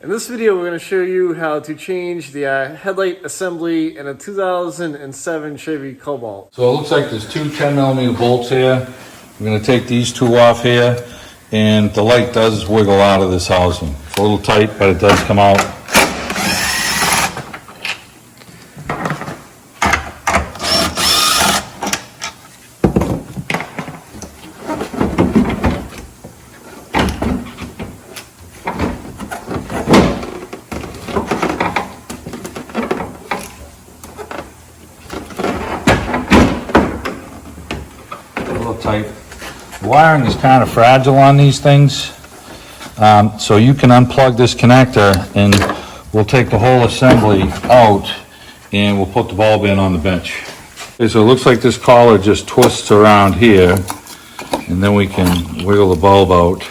In this video, we're going to show you how to change the headlight assembly in a 2007 Chevy Cobalt. So it looks like there's two 10mm bolts here. We're going to take these two off here, and the light does wiggle out of this housing. It's a little tight, but it does come out. Tight. The wiring is kind of fragile on these things, so you can unplug this connector and we'll take the whole assembly out and we'll put the bulb in on the bench. Okay, so it looks like this collar just twists around here, and then we can wiggle the bulb out,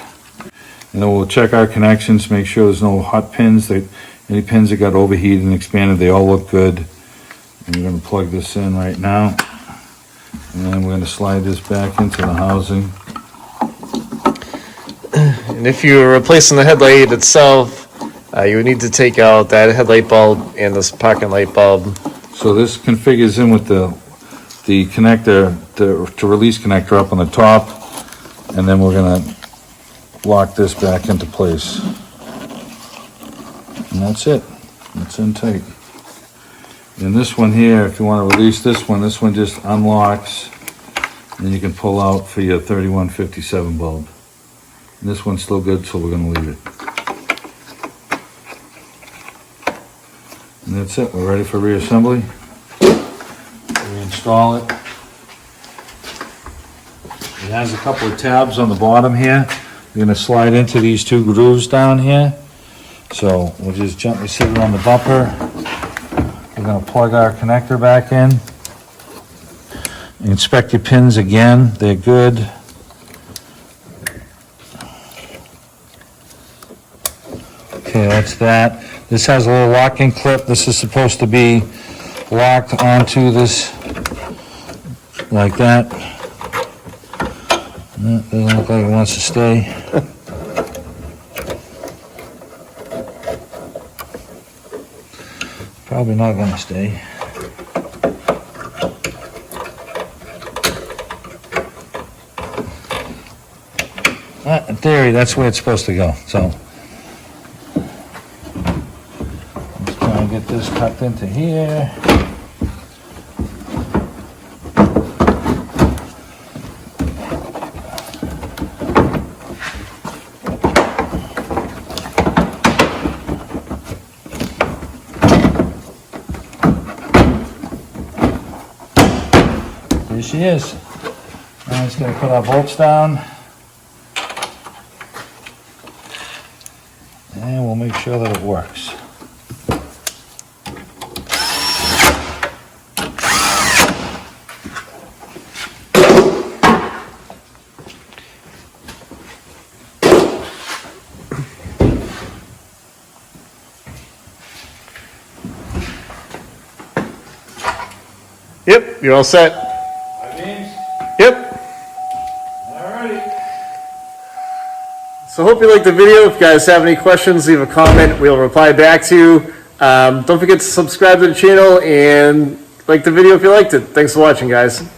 and then we'll check our connections, make sure there's no hot pins, any pins that got overheated and expanded, they all look good. And we're going to plug this in right now. And then we're going to slide this back into the housing. And if you're replacing the headlight itself, you would need to take out that headlight bulb and this pocket light bulb. So this configures in with the connector, to release connector up on the top, and then we're going to lock this back into place. And that's it. It's in tight. And this one here, if you want to release this one just unlocks, and you can pull out for your 3157 bulb. And this one's still good, so we're going to leave it. And that's it. We're ready for reassembly. Reinstall it. It has a couple of tabs on the bottom here. We're going to slide into these two grooves down here. So we'll just gently sit it on the bumper. We're going to plug our connector back in. Inspect your pins again, they're good. Okay, that's that. This has a little locking clip. This is supposed to be locked onto this like that. That doesn't look like it wants to stay. Probably not going to stay. In theory, that's where it's supposed to go. So let's try and get this tucked into here. There she is. Now I'm just going to put our bolts down. And we'll make sure that it works. Yep, you're all set. Yep. So hope you liked the video. If you guys have any questions, leave a comment. We'll reply back to you. Don't forget to subscribe to the channel and like the video if you liked it. Thanks for watching, guys.